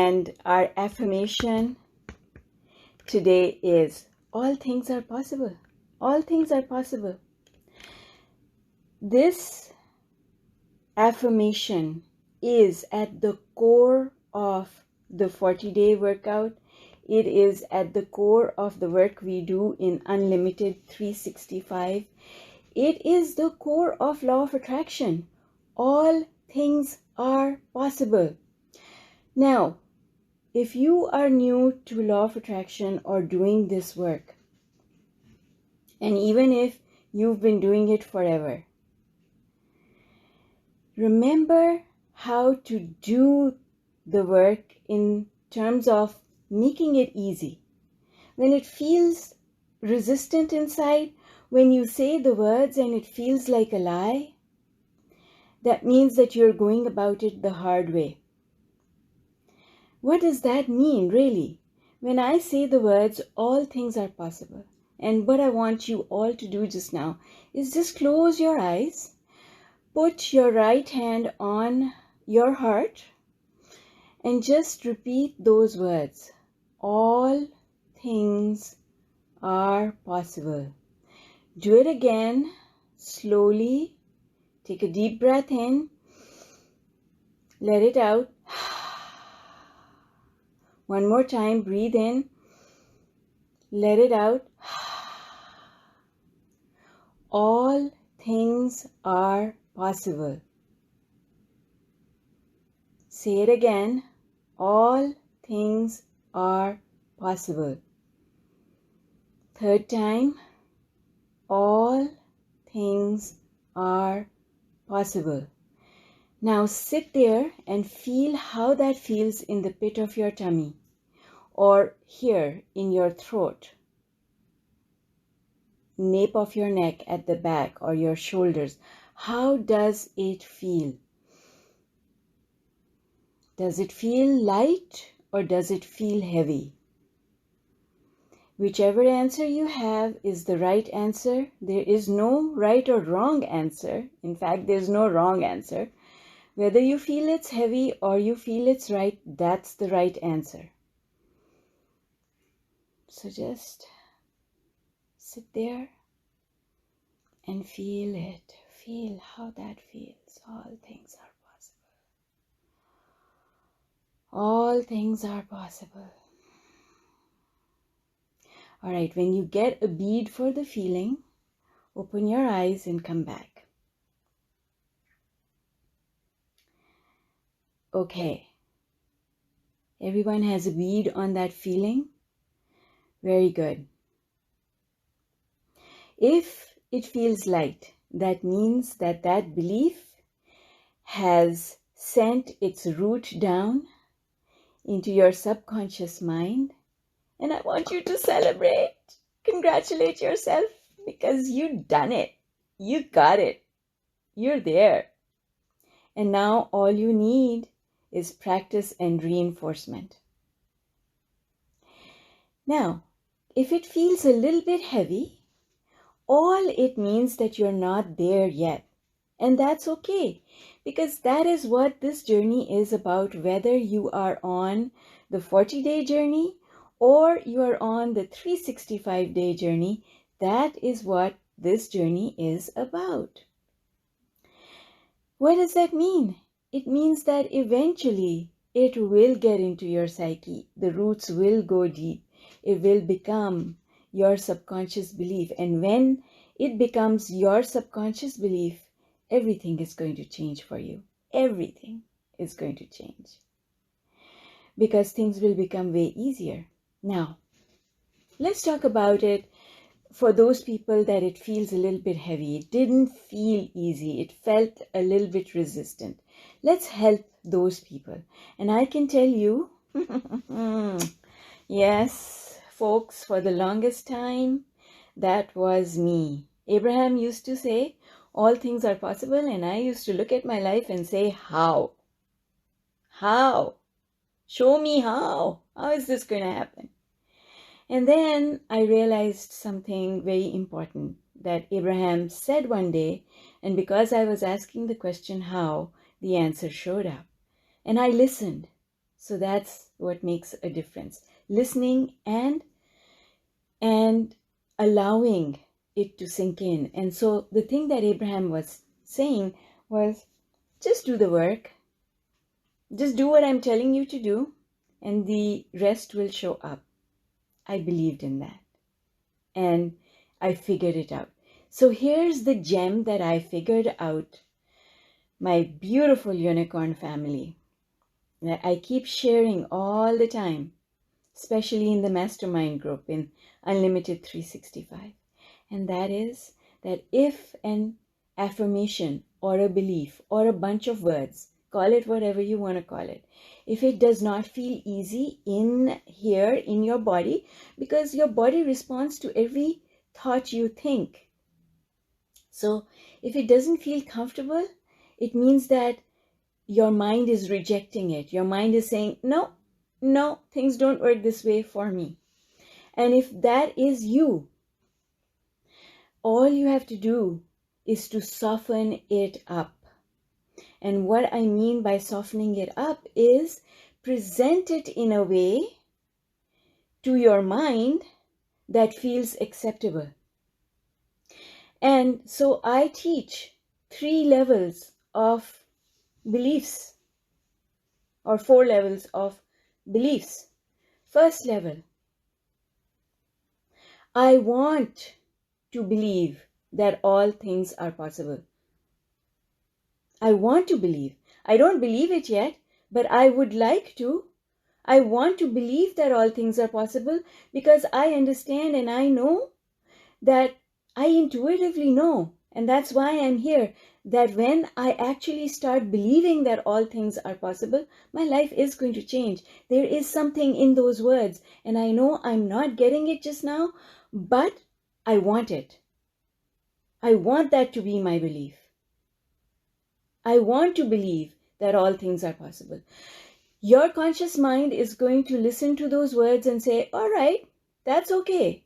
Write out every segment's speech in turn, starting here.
And our affirmation today is, all things are possible. All things are possible. This affirmation is at the core of the 40-day workout. It is at the core of the work we do in Unlimited 365. It is the core of Law of Attraction. All things are possible. Now, if you are new to Law of Attraction or doing this work, and even if you've been doing it forever, remember how to do the work in terms of making it easy. When it feels resistant inside, when you say the words and it feels like a lie, that means that you're going about it the hard way. What does that mean, really? When I say the words, all things are possible, and what I want you all to do just now is just close your eyes, put your right hand on your heart, and just repeat those words. All things are possible. Do it again, slowly. Take a deep breath in. Let it out. One more time, breathe in. Let it out. All things are possible. Say it again. All things are possible. Third time. All things are possible. Now sit there and feel how that feels in the pit of your tummy or here in your throat, nape of your neck at the back or your shoulders. How does it feel? Does it feel light or does it feel heavy? Whichever answer you have is the right answer. There is no right or wrong answer. In fact, there's no wrong answer. Whether you feel it's heavy or you feel it's right, that's the right answer. So just sit there and feel it. Feel how that feels. All things are possible. All things are possible. All right, when you get a bead for the feeling, open your eyes and come back. Okay. Everyone has a bead on that feeling? Very good. If it feels light, that means that that belief has sent its root down into your subconscious mind. And I want you to celebrate, congratulate yourself because you've done it. You got it. You're there. And now all you need is practice and reinforcement. Now, if it feels a little bit heavy, all it means that you're not there yet. And that's okay, because that is what this journey is about, whether you are on the 40-day journey or you are on the 365-day journey. That is what this journey is about. What does that mean? It means that eventually it will get into your psyche. The roots will go deep. It will become your subconscious belief. And when it becomes your subconscious belief, everything is going to change for you. Everything is going to change. Because things will become way easier. Now, let's talk about it for those people that it feels a little bit heavy. It didn't feel easy. It felt a little bit resistant. Let's help those people. And I can tell you, yes, folks, for the longest time, that was me. Abraham used to say, all things are possible. And I used to look at my life and say, how? How? Show me how. How is this going to happen? And then I realized something very important that Abraham said one day, and because I was asking the question how, the answer showed up. And I listened. So that's what makes a difference. Listening and allowing it to sink in. And so the thing that Abraham was saying was, just do the work. Just do what I'm telling you to do, and the rest will show up. I believed in that. And I figured it out. So here's the gem that I figured out, my beautiful unicorn family, that I keep sharing all the time, especially in the mastermind group in Unlimited 365. And that is that if an affirmation or a belief or a bunch of words, call it whatever you want to call it, if it does not feel easy in here in your body, because your body responds to every thought you think. So if it doesn't feel comfortable, it means that your mind is rejecting it. Your mind is saying, no, things don't work this way for me. And if that is you, all you have to do is to soften it up. And what I mean by softening it up is present it in a way to your mind that feels acceptable. And so I teach 3 levels of beliefs, or 4 levels of beliefs. First level, I want to believe that all things are possible. I want to believe. I don't believe it yet, but I would like to. I want to believe that all things are possible because I understand and I know that I intuitively know, and that's why I'm here, that when I actually start believing that all things are possible, my life is going to change. There is something in those words, and I know I'm not getting it just now, but I want it. I want that to be my belief. I want to believe that all things are possible. Your conscious mind is going to listen to those words and say, all right, that's okay.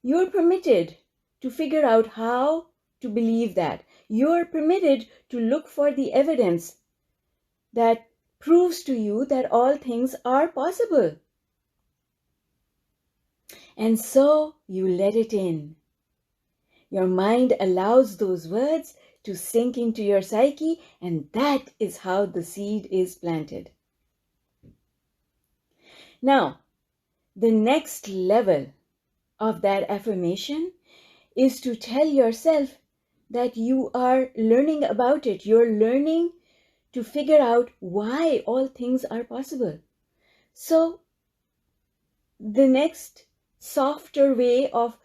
You're permitted to figure out how to believe that. You're permitted to look for the evidence that proves to you that all things are possible. And so you let it in. Your mind allows those words to sink into your psyche, and that is how the seed is planted. Now, the next level of that affirmation is to tell yourself that you are learning about it. You're learning to figure out why all things are possible. So the next softer way of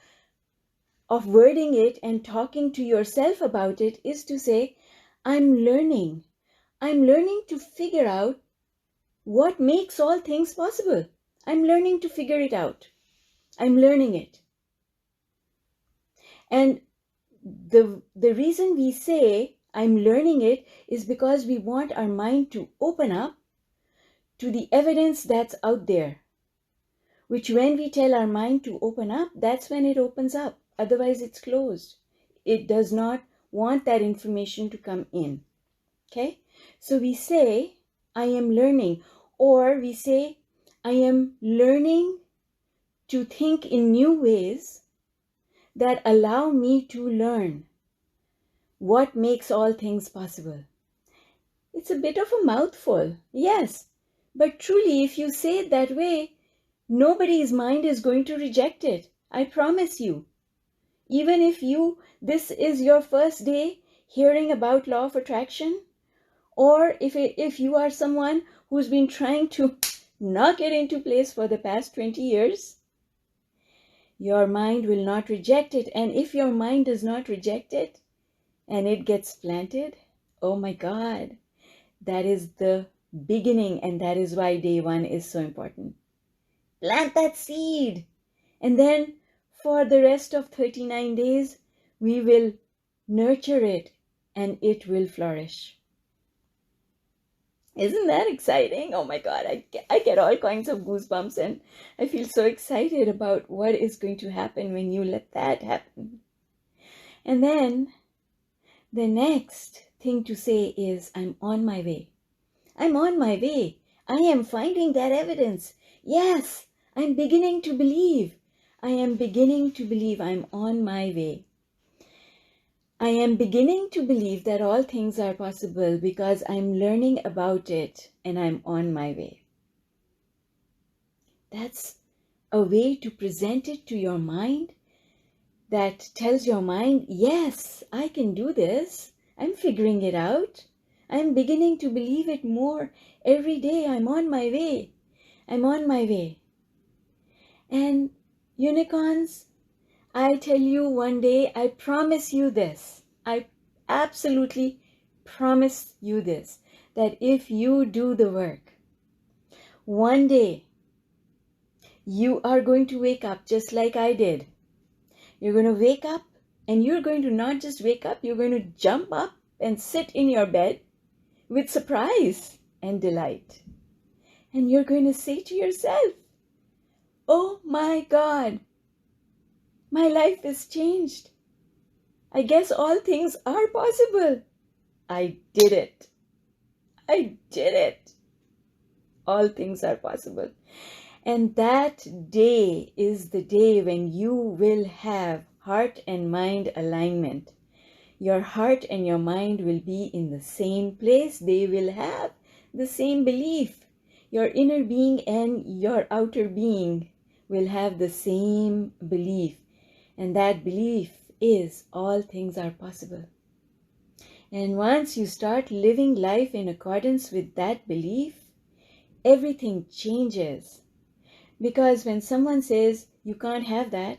wording it and talking to yourself about it is to say, I'm learning to figure out what makes all things possible. I'm learning to figure it out. I'm learning it. And the reason we say I'm learning it is because we want our mind to open up to the evidence that's out there, which when we tell our mind to open up, that's when it opens up. Otherwise, it's closed. It does not want that information to come in. Okay? So we say, I am learning, or we say, I am learning to think in new ways that allow me to learn what makes all things possible. It's a bit of a mouthful, yes, but truly, if you say it that way, nobody's mind is going to reject it. I promise you. Even if this is your first day hearing about law of attraction, or if you are someone who's been trying to knock it into place for the past 20 years, your mind will not reject it. And if your mind does not reject it and it gets planted, oh my God, that is the beginning, and that is why day 1 is so important. Plant that seed, and then for the rest of 39 days, we will nurture it and it will flourish. Isn't that exciting? Oh my God, I get all kinds of goosebumps, and I feel so excited about what is going to happen when you let that happen. And then the next thing to say is, I'm on my way. I'm on my way. I am finding that evidence. Yes, I'm beginning to believe. I am beginning to believe I'm on my way. I am beginning to believe that all things are possible because I'm learning about it and I'm on my way. That's a way to present it to your mind that tells your mind, yes, I can do this. I'm figuring it out. I'm beginning to believe it more every day. I'm on my way. I'm on my way. And unicorns, I tell you one day, I promise you this. I absolutely promise you this, that if you do the work, one day you are going to wake up just like I did. You're going to wake up and you're going to not just wake up, you're going to jump up and sit in your bed with surprise and delight. And you're going to say to yourself, oh my God, my life is changed. I guess all things are possible. I did it. I did it. All things are possible. And that day is the day when you will have heart and mind alignment. Your heart and your mind will be in the same place. They will have the same belief. Your inner being and your outer being will have the same belief. And that belief is all things are possible. And once you start living life in accordance with that belief, everything changes. Because when someone says you can't have that,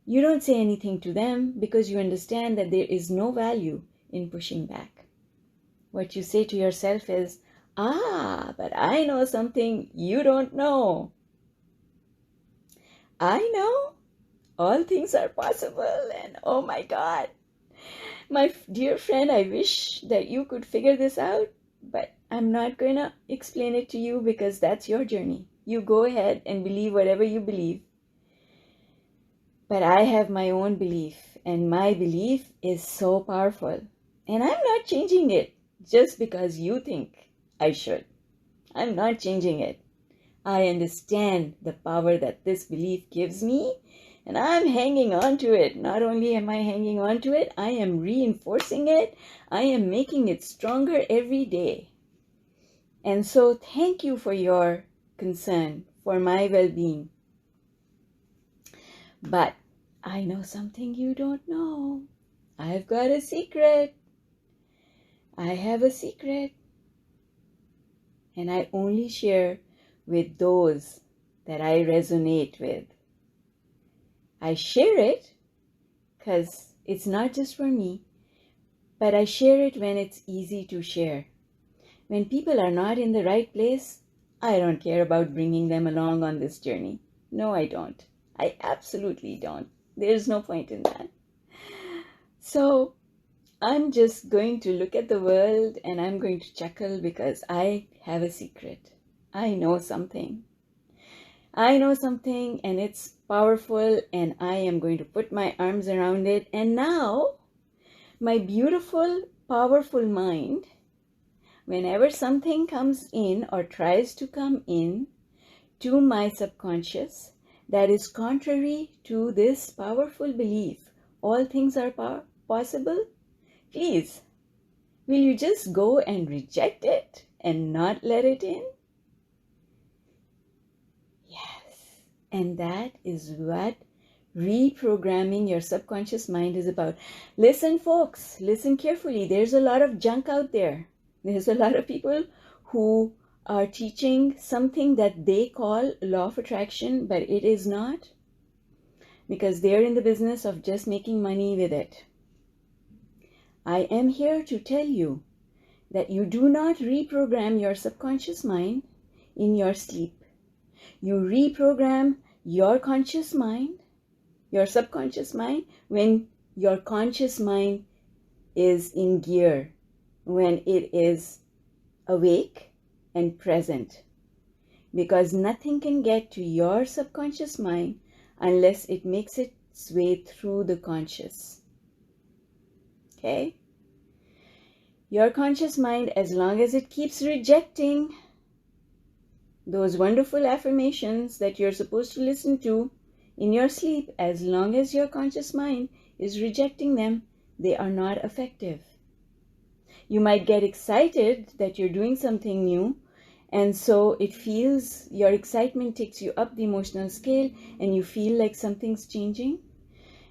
you don't say anything to them because you understand that there is no value in pushing back. What you say to yourself is, but I know something you don't know. I know all things are possible, and oh my God, my dear friend, I wish that you could figure this out, but I'm not going to explain it to you because that's your journey. You go ahead and believe whatever you believe. But I have my own belief, and my belief is so powerful. And I'm not changing it just because you think I should. I'm not changing it. I understand the power that this belief gives me, and I'm hanging on to it. Not only am I hanging on to it, I am reinforcing it. I am making it stronger every day. And so thank you for your concern for my well-being. But I know something you don't know. I've got a secret. I have a secret. And I only share with those that I resonate with. I share it because it's not just for me, but I share it when it's easy to share. When people are not in the right place, I don't care about bringing them along on this journey. No, I don't. I absolutely don't. There's no point in that. So I'm just going to look at the world and I'm going to chuckle because I have a secret. I know something. I know something and it's powerful, and I am going to put my arms around it. And now my beautiful, powerful mind, whenever something comes in or tries to come in to my subconscious that is contrary to this powerful belief, all things are possible, please, will you just go and reject it and not let it in? Yes. And that is what reprogramming your subconscious mind is about. Listen, folks, listen carefully. There's a lot of junk out there. There's a lot of people who are teaching something that they call law of attraction, but it is not, because they're in the business of just making money with it. I am here to tell you that you do not reprogram your subconscious mind in your sleep. You reprogram your conscious mind, your subconscious mind, when your conscious mind is in gear, when it is awake and present. Because nothing can get to your subconscious mind unless it makes its way through the conscious. Okay? Your conscious mind, as long as it keeps rejecting those wonderful affirmations that you're supposed to listen to in your sleep, as long as your conscious mind is rejecting them, they are not effective. You might get excited that you're doing something new, and so it feels, your excitement takes you up the emotional scale and you feel like something's changing.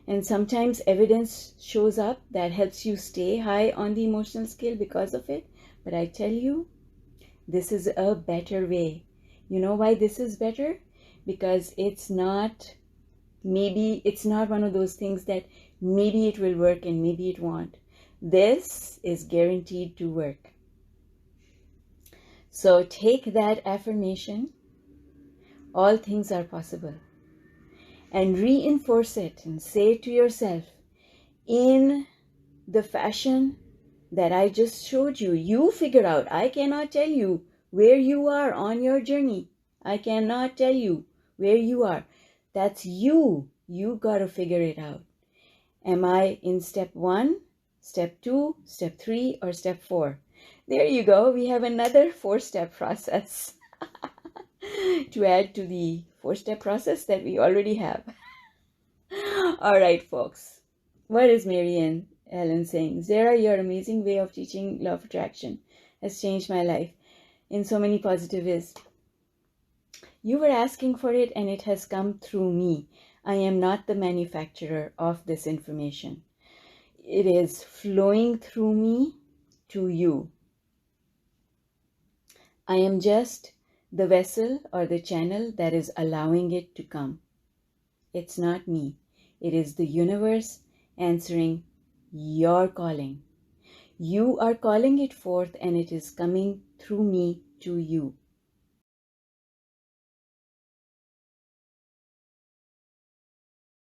And sometimes evidence shows up that helps you stay high on the emotional scale because of it. But I tell you, this is a better way. You know why this is better? Because it's not one of those things that maybe it will work and maybe it won't. This is guaranteed to work. So take that affirmation, all things are possible, and reinforce it and say it to yourself in the fashion that I just showed you. You figure out. I cannot tell you where you are on your journey. I cannot tell you where you are. That's you. You got to figure it out. Am I in step 1, step 2, step 3, or step 4? There you go. We have another 4-step process to add to the 4-step process that we already have. All right, folks. What is Marianne Ellen saying? Zara, your amazing way of teaching law of attraction has changed my life in so many positive ways. You were asking for it and it has come through me. I am not the manufacturer of this information. It is flowing through me to you. I am just the vessel or the channel that is allowing it to come. It's not me. It is the universe answering your calling. You are calling it forth and it is coming through me to you.